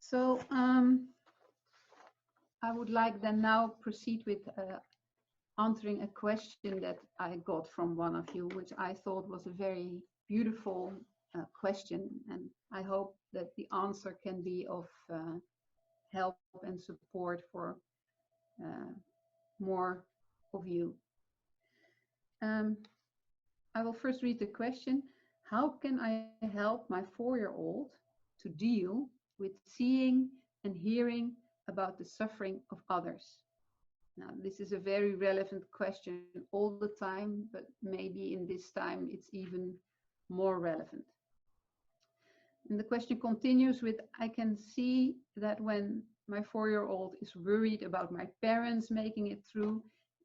So I would like then now proceed with answering a question that I got from one of you, which I thought was a very beautiful question, and I hope that the answer can be of help and support for more of you. I will first read the question. How can I help my 4-year-old to deal with seeing and hearing about the suffering of others? Now, this is a very relevant question all the time, but maybe in this time it's even more relevant. And the question continues with, I can see that when my 4-year-old is worried about my parents making it through,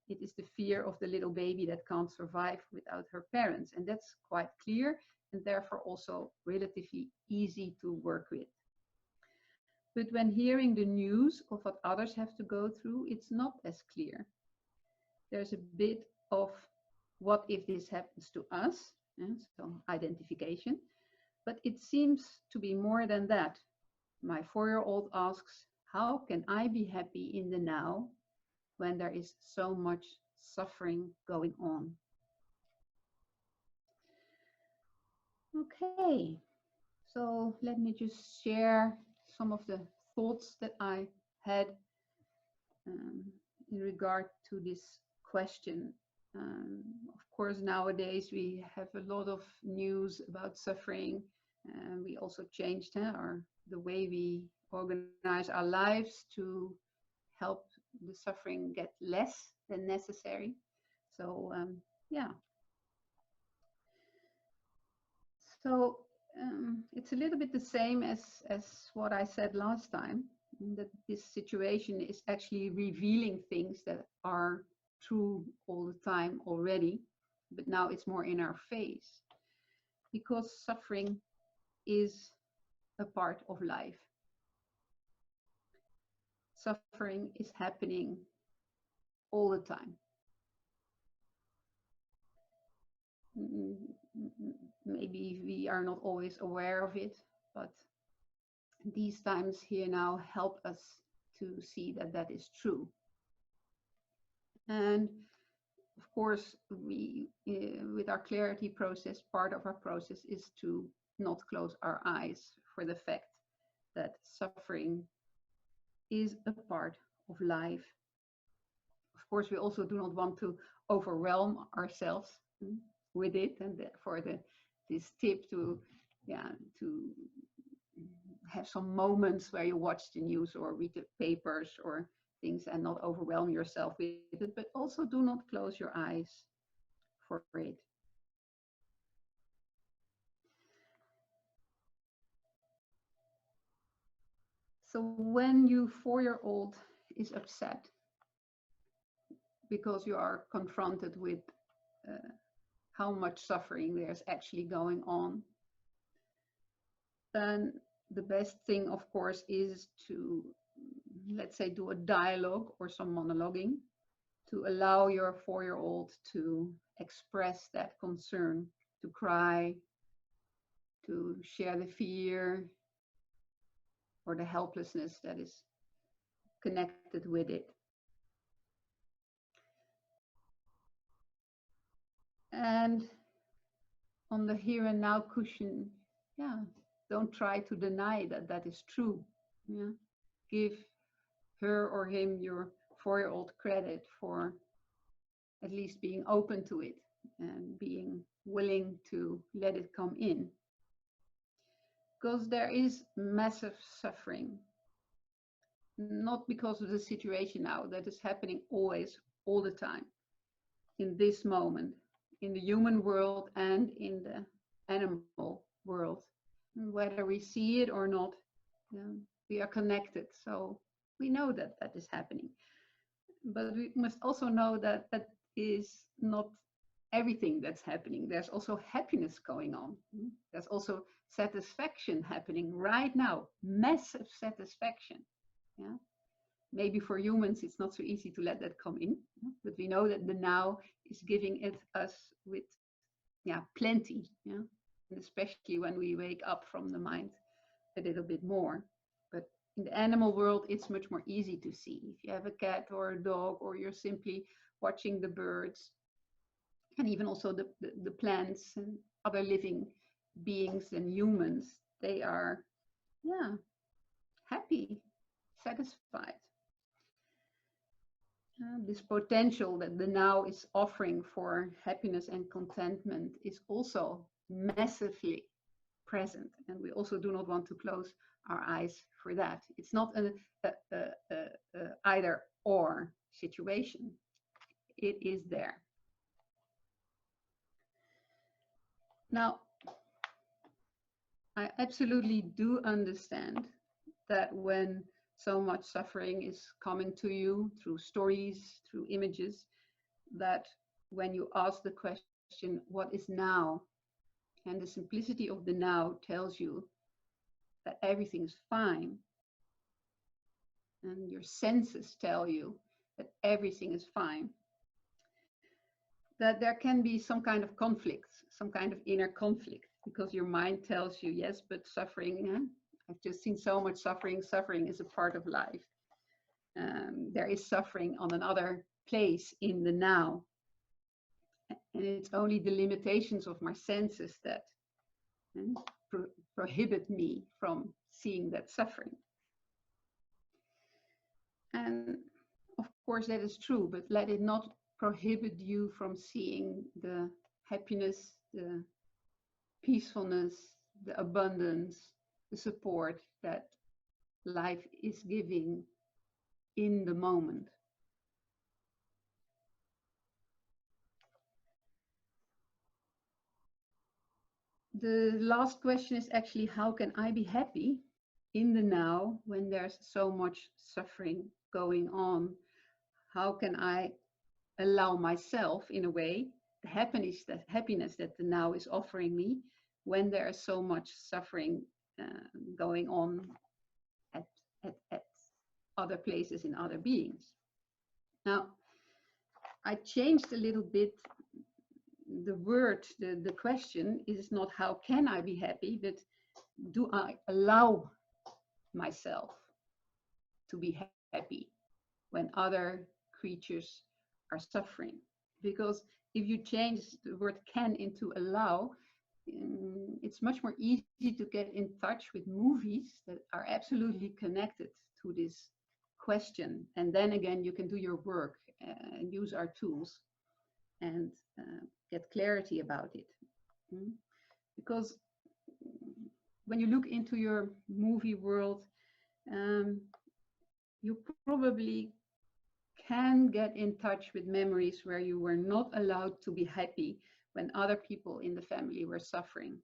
it is the fear of the little baby that can't survive without her parents. And that's quite clear and therefore also relatively easy to work with. But when hearing the news of what others have to go through, it's not as clear. There's a bit of what if this happens to us, and so identification, but it seems to be more than that. My 4-year-old asks, how can I be happy in the now when there is so much suffering going on? Okay, so let me just share some of the thoughts that I had in regard to this question. Of course, nowadays we have a lot of news about suffering. We also changed the way we organize our lives to help the suffering get less than necessary. So yeah. So it's a little bit the same as what I said last time, that this situation is actually revealing things that are true all the time already, but now it's more in our face, because suffering is a part of life. Suffering is happening all the time. Maybe we are not always aware of it, but these times here now help us to see that that is true. And of course, we, with our clarity process, part of our process is to not close our eyes for the fact that suffering is a part of life. Of course, we also do not want to overwhelm ourselves with it, and therefore this tip to have some moments where you watch the news or read the papers or things and not overwhelm yourself with it, but also do not close your eyes for it. So when your 4-year-old is upset because you are confronted with how much suffering there's actually going on, then the best thing, of course, is to, let's say, do a dialogue or some monologuing to allow your 4-year-old to express that concern, to cry, to share the fear or the helplessness that is connected with it. And on the here and now cushion, don't try to deny that that is true. Yeah? Give her or him, your 4-year-old, credit for at least being open to it and being willing to let it come in. Because there is massive suffering, not because of the situation now, that is happening always, all the time, in this moment, in the human world and in the animal world. Whether we see it or not, we are connected, so we know that that is happening. But we must also know that that is not everything that's happening. There's also happiness going on. There's also satisfaction happening right now, massive satisfaction. Yeah? Maybe for humans it's not so easy to let that come in, but we know that the now is giving it us with plenty. Yeah? And especially when we wake up from the mind a little bit more. But In the animal world, it's much more easy to see. If you have a cat or a dog, or you're simply watching the birds, and even also the plants and other living beings and humans, they are, yeah, happy, satisfied. This potential that the now is offering for happiness and contentment is also massively present, and we also do not want to close our eyes for that. It's not an either or situation. It is there. Now, I absolutely do understand that when so much suffering is coming to you through stories, through images, that when you ask the question, what is now? And the simplicity of the now tells you that everything is fine. And your senses tell you that everything is fine. That there can be some kind of conflict, some kind of inner conflict, because your mind tells you, yes, but suffering, I've just seen so much suffering. Suffering is a part of life. There is suffering on another place in the now. And it's only the limitations of my senses that prohibit me from seeing that suffering. And of course that is true, but let it not prohibit you from seeing the happiness, the peacefulness, the abundance, the support that life is giving in the moment. The last question is actually, how can I be happy in the now when there's so much suffering going on? How can I allow myself, in a way, the happiness that the now is offering me when there is so much suffering going on at other places in other beings? Now, I changed a little bit the word. The question is not how can I be happy, but do I allow myself to be happy when other creatures are suffering? Because if you change the word can into allow, it's much more easy to get in touch with movies that are absolutely connected to this question. And then again, you can do your work and use our tools and get clarity about it. Because when you look into your movie world, you probably can get in touch with memories where you were not allowed to be happy when other people in the family were suffering.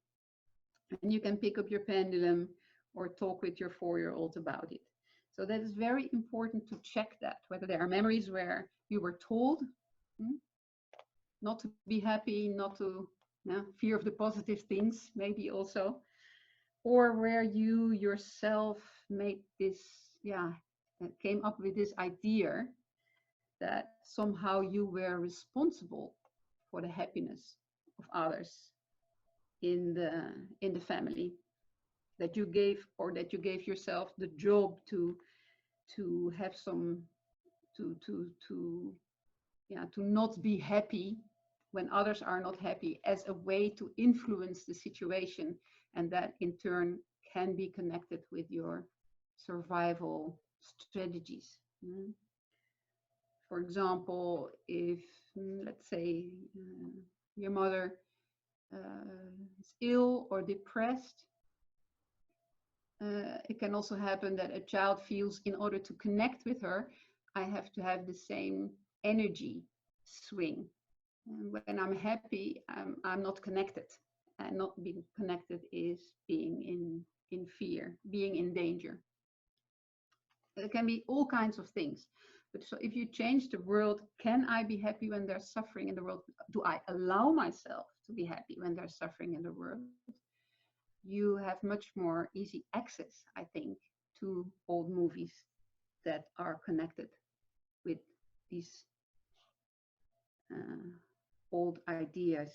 And you can pick up your pendulum or talk with your 4-year-old about it. So that is very important to check that, whether there are memories where you were told not to be happy, not to fear of the positive things, maybe also, or where you yourself made this, came up with this idea that somehow you were responsible for the happiness of others in the family, that you gave yourself the job to have some to not be happy when others are not happy, as a way to influence the situation, and that in turn can be connected with your survival strategies. For example, if, let's say, your mother is ill or depressed, it can also happen that a child feels, in order to connect with her, I have to have the same energy swing. And when I'm happy, I'm not connected. And not being connected is being in fear, being in danger. It can be all kinds of things. But so if you change the world, can I be happy when there's suffering in the world? Do I allow myself to be happy when there's suffering in the world? You have much more easy access, I think, to old movies that are connected with these old ideas.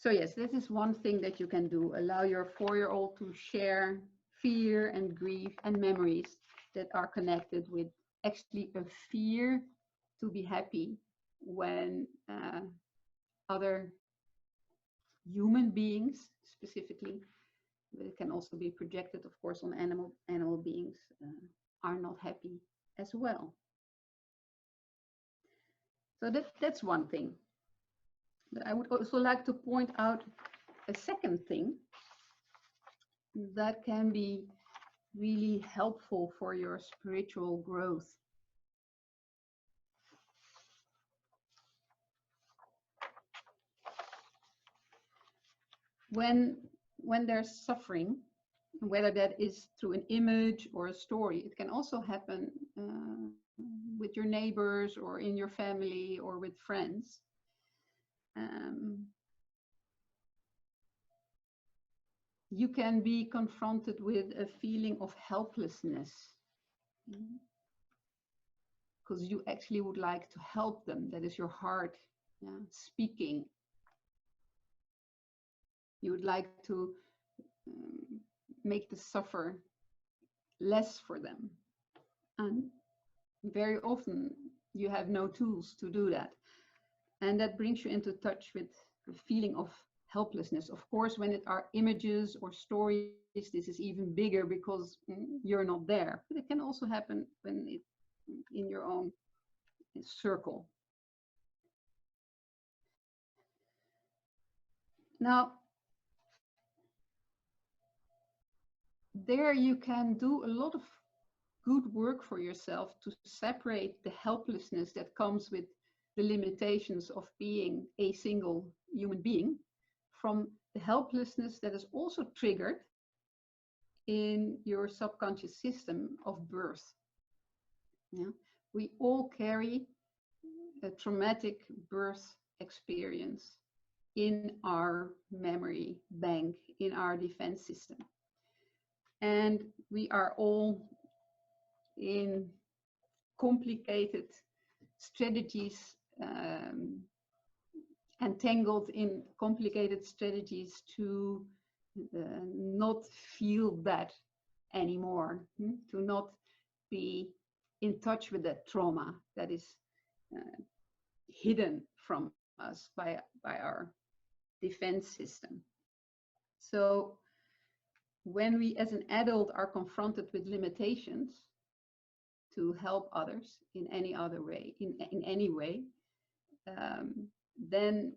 So yes, this is one thing that you can do. Allow your 4-year-old to share fear and grief and memories that are connected with actually a fear to be happy when other human beings specifically, but it can also be projected, of course, on animal beings, are not happy as well. So that's one thing. But I would also like to point out a second thing that can be really helpful for your spiritual growth. When there's suffering, whether that is through an image or a story, it can also happen with your neighbors or in your family or with friends. You can be confronted with a feeling of helplessness because you actually would like to help them. That is your heart speaking. You would like to make the suffer less for them. And very often you have no tools to do that. And that brings you into touch with the feeling of helplessness. Of course, when it are images or stories, this is even bigger because you're not there. But it can also happen when it's in your own circle. Now, there you can do a lot of good work for yourself to separate the helplessness that comes with the limitations of being a single human being from the helplessness that is also triggered in your subconscious system of birth. Yeah? We all carry a traumatic birth experience in our memory bank, in our defense system. And we are all in complicated strategies, entangled in complicated strategies to not feel that anymore, to not be in touch with that trauma that is hidden from us by our defense system. So when we as an adult are confronted with limitations to help others in any other way, in any way, then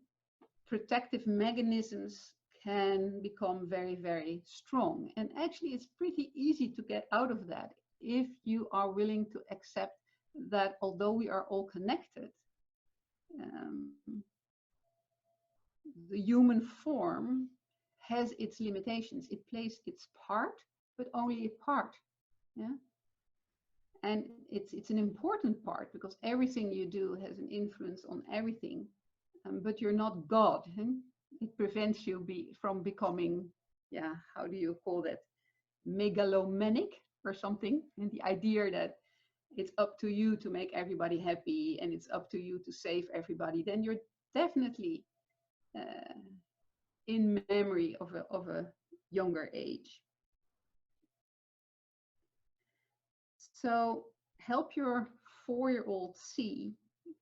protective mechanisms can become very, very strong. And actually, it's pretty easy to get out of that if you are willing to accept that although we are all connected, the human form has its limitations. It plays its part, but only a part. Yeah. And it's an important part because everything you do has an influence on everything. But you're not God. It prevents you from becoming, how do you call that? Megalomaniac or something. And the idea that it's up to you to make everybody happy and it's up to you to save everybody, then you're definitely in memory of a younger age. So help your 4-year-old see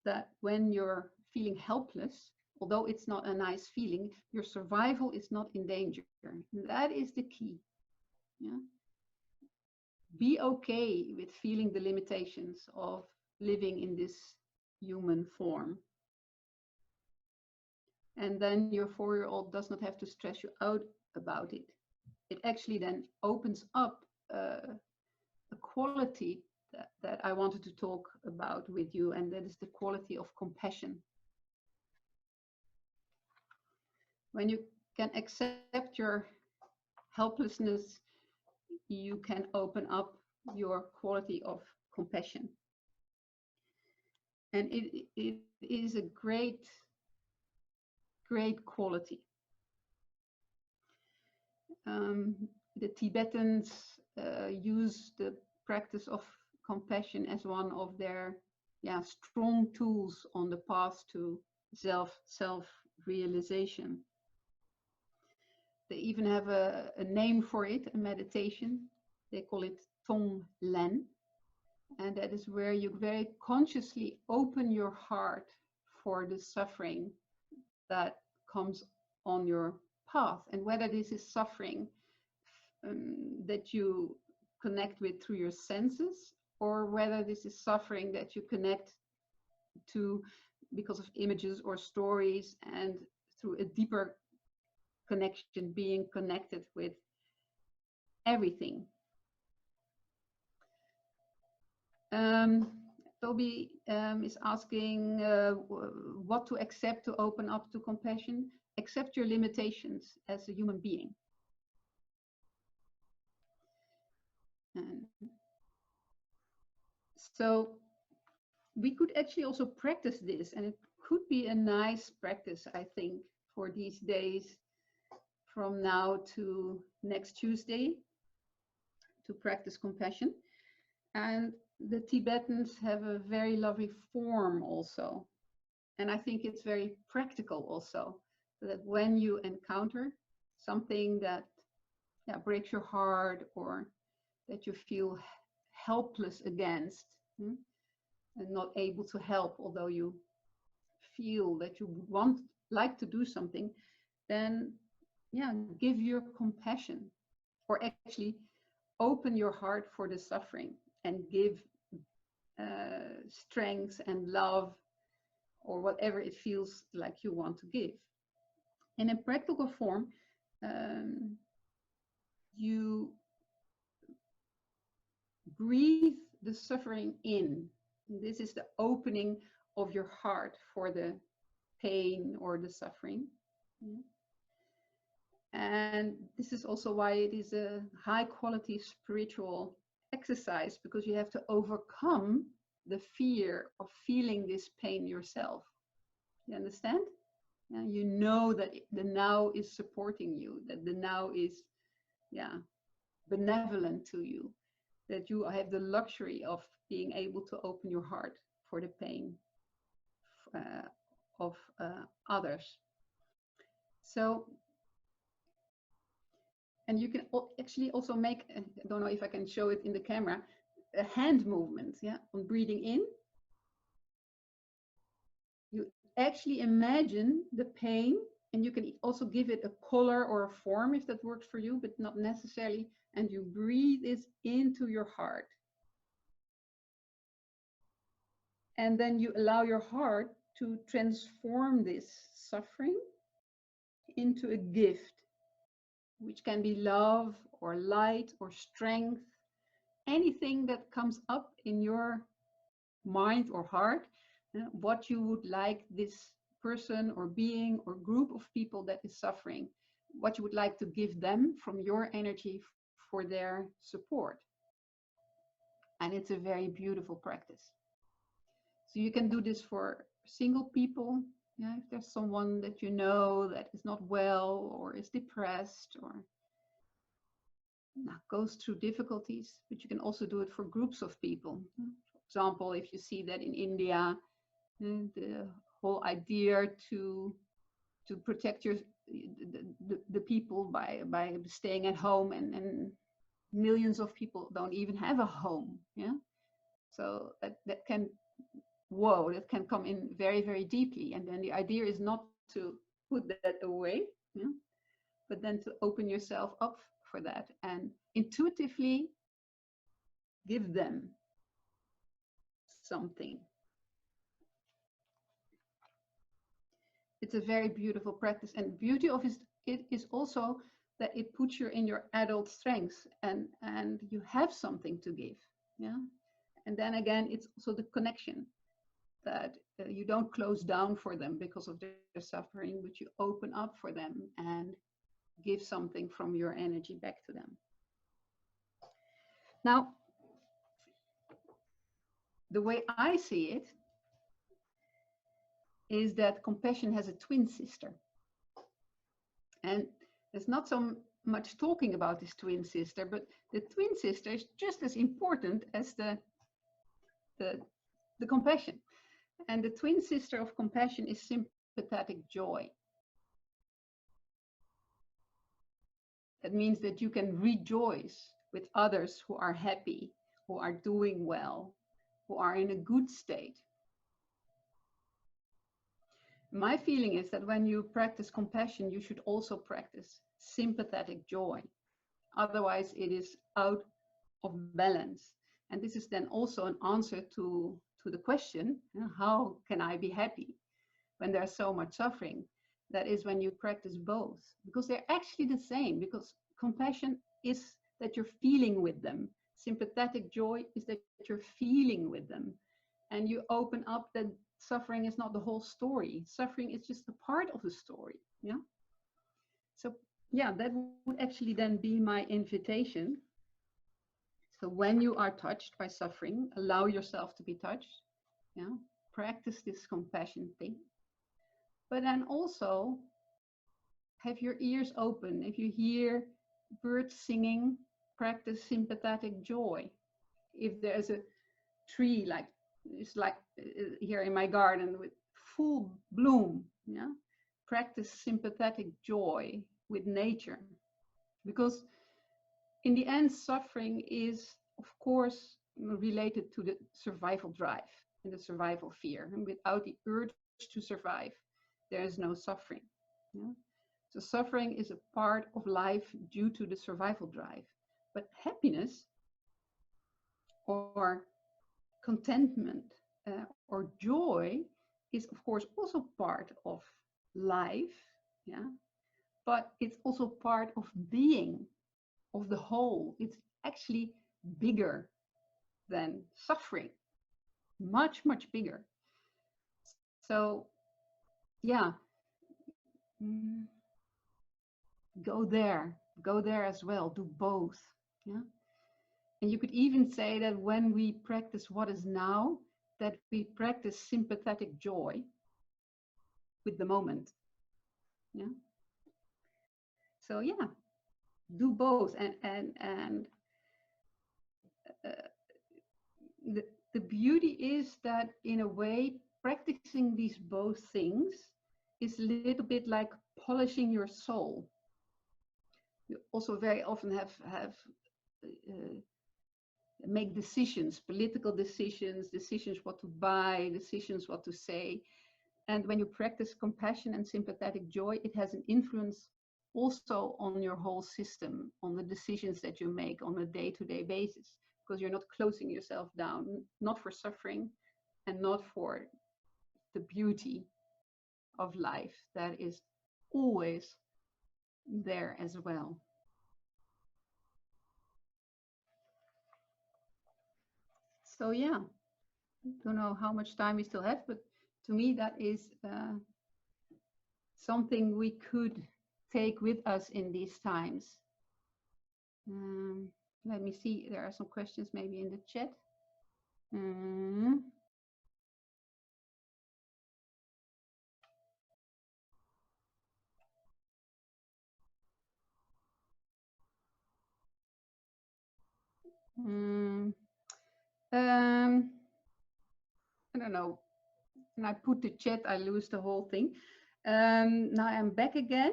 that when you're feeling helpless, although it's not a nice feeling, your survival is not in danger. That is the key. Yeah? Be okay with feeling the limitations of living in this human form. And then your 4-year-old does not have to stress you out about it. It actually then opens up a quality that I wanted to talk about with you, and that is the quality of compassion. When you can accept your helplessness, you can open up your quality of compassion. And it is a great quality. The Tibetans use the practice of compassion as one of their strong tools on the path to self-realization. They even have a name for it, a meditation. They call it Tong Len. And that is where you very consciously open your heart for the suffering that comes on your path. And whether this is suffering that you connect with through your senses, or whether this is suffering that you connect to because of images or stories, and through a deeper connection, being connected with everything. Toby is asking what to accept to open up to compassion. Accept your limitations as a human being. And so we could actually also practice this, and it could be a nice practice, I think, for these days from now to next Tuesday, to practice compassion. And the Tibetans have a very lovely form also. And I think it's very practical also, that when you encounter something that breaks your heart, or that you feel helpless against, and not able to help, although you feel that you would like to do something, then give your compassion, or actually open your heart for the suffering, and give strength and love, or whatever it feels like you want to give. In a practical form, you breathe the suffering in. This is the opening of your heart for the pain or the suffering. And this is also why it is a high quality spiritual exercise, because you have to overcome the fear of feeling this pain yourself. You understand? And you know that the now is supporting you, that the now is benevolent to you, that you have the luxury of being able to open your heart for the pain of others. So, and you can actually also make, I don't know if I can show it in the camera, a hand movement, on breathing in. You actually imagine the pain, and you can also give it a color or a form if that works for you, but not necessarily. And you breathe this into your heart. And then you allow your heart to transform this suffering into a gift, which can be love or light or strength, anything that comes up in your mind or heart, what you would like this person or being or group of people that is suffering, what you would like to give them from your energy for their support. And it's a very beautiful practice. So you can do this for single people. If there's someone that you know that is not well, or is depressed, or goes through difficulties, but you can also do it for groups of people. For example, if you see that in India, the whole idea to protect the people by staying at home, and millions of people don't even have a home. So that can come in very, very deeply. And then the idea is not to put that away, but then to open yourself up for that and intuitively give them something. It's a very beautiful practice, and the beauty of it is also that it puts you in your adult strengths, and you have something to give. And then again, it's also the connection, that you don't close down for them because of their suffering, but you open up for them and give something from your energy back to them. Now, the way I see it is that compassion has a twin sister. And there's not so much talking about this twin sister, but the twin sister is just as important as the compassion. And the twin sister of compassion is sympathetic joy. It means that you can rejoice with others who are happy, who are doing well, who are in a good state. My feeling is that when you practice compassion, you should also practice sympathetic joy. Otherwise, it is out of balance. And this is then also an answer to the question, how can I be happy when there's so much suffering? That is when you practice both, because they're actually the same, because compassion is that you're feeling with them. Sympathetic joy is that you're feeling with them. And you open up that suffering is not the whole story. Suffering is just a part of the story. Yeah. So yeah, that would actually then be my invitation. So when you are touched by suffering, allow yourself to be touched. Yeah. Practice this compassion thing. But then also have your ears open. If you hear birds singing, practice sympathetic joy. If there's a tree like it's like here in my garden with full bloom, yeah, practice sympathetic joy with nature, because in the end suffering is of course related to the survival drive and the survival fear, and without the urge to survive there is no suffering. Yeah? So suffering is a part of life due to the survival drive, but happiness or contentment or joy is of course also part of life, yeah, but it's also part of being, of the whole. It's actually bigger than suffering, much bigger. So yeah, go there as well, do both. Yeah. And you could even say that when we practice what is now, that we practice sympathetic joy with the moment. Yeah. So yeah, do both. And uh, the beauty is that in a way, practicing these both things is a little bit like polishing your soul. You also very often have make decisions, political decisions, decisions what to buy, decisions what to say. And when you practice compassion and sympathetic joy, it has an influence also on your whole system, on the decisions that you make on a day-to-day basis, because you're not closing yourself down, not for suffering and not for the beauty of life that is always there as well. So yeah, don't know how much time we still have, but to me that is something we could take with us in these times. Let me see, there are some questions maybe in the chat. I don't know. When I put the chat, I lose the whole thing. Now I'm back again.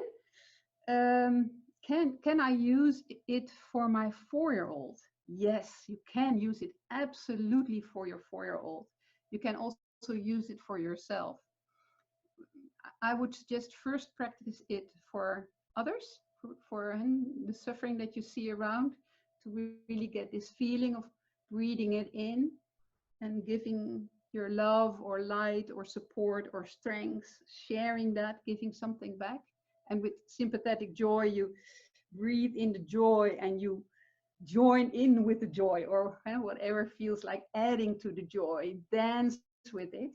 Can I use it for my 4-year-old? Yes, you can use it absolutely for your 4-year-old. You can also use it for yourself. I would suggest first practice it for others, for the suffering that you see around, to really get this feeling of breathing it in and giving your love or light or support or strength, sharing that, giving something back. And with sympathetic joy, you breathe in the joy and you join in with the joy, or whatever feels like adding to the joy, dance with it,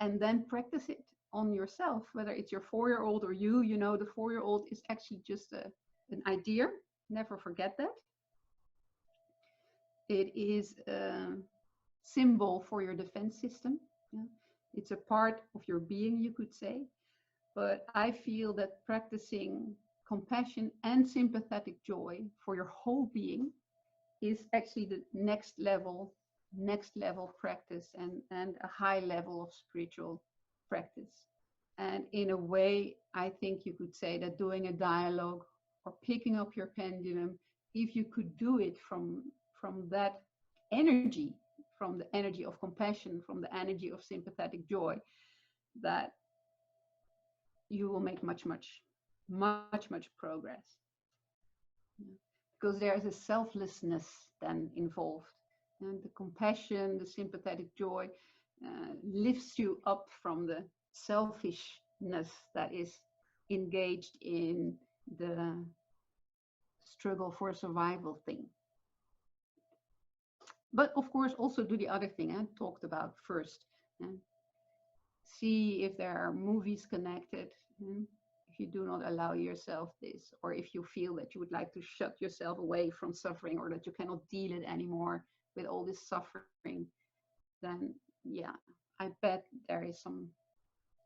and then practice it on yourself, whether it's your 4-year-old or you. You know, the 4-year-old is actually just an idea. Never forget that. It is a symbol for your defense system. Yeah? It's a part of your being, you could say. But I feel that practicing compassion and sympathetic joy for your whole being is actually the next level practice, and a high level of spiritual practice. And in a way, I think you could say that doing a dialogue or picking up your pendulum, if you could do it from that energy, from the energy of compassion, from the energy of sympathetic joy, that you will make much progress. Because there is a selflessness then involved, and the compassion, the sympathetic joy lifts you up from the selfishness that is engaged in the struggle for survival thing. But of course, also do the other thing I talked about first. See if there are movies connected. If you do not allow yourself this, or if you feel that you would like to shut yourself away from suffering, or that you cannot deal it anymore with all this suffering, then yeah, I bet there is some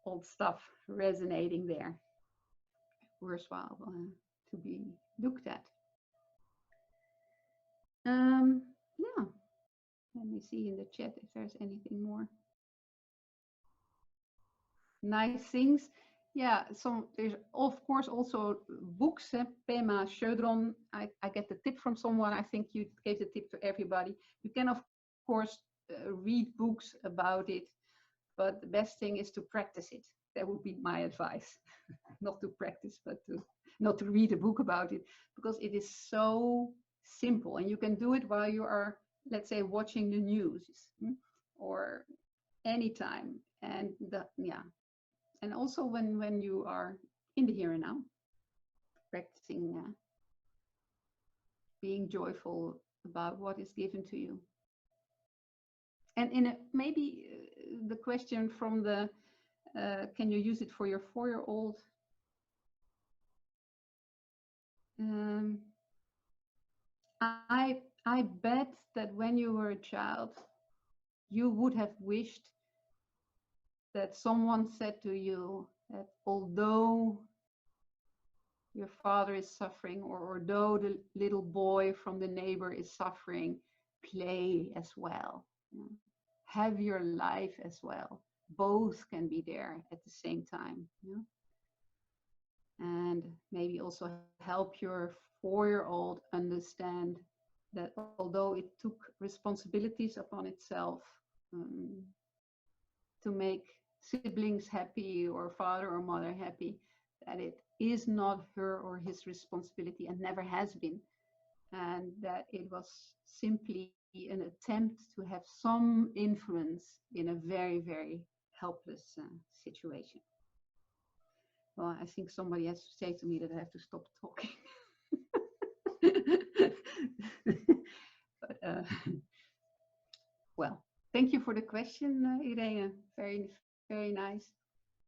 old stuff resonating there, worthwhile to be looked at. Yeah, let me see in the chat if there's anything more. Nice things. Yeah, there's of course also books. Pema Sjödron, I get the tip from someone. I think you gave the tip to everybody. You can of course read books about it, but the best thing is to practice it. That would be my advice. Not to practice, but not to read a book about it, because it is so simple, and you can do it while you are, let's say, watching the news, or anytime. And yeah. And also when you are in the here and now, practicing being joyful about what is given to you. And maybe the question from the, can you use it for your 4-year-old? I bet that when you were a child, you would have wished that someone said to you that although your father is suffering, or although the little boy from the neighbor is suffering, play as well. Have your life as well. Both can be there at the same time. And maybe also help your 4-year-old understand that although it took responsibilities upon itself to make siblings happy, or father or mother happy, that it is not her or his responsibility, and never has been, and that it was simply an attempt to have some influence in a very, very helpless situation. Well, I think somebody has to say to me that I have to stop talking. But, well, thank you for the question, Irene. Very, very nice.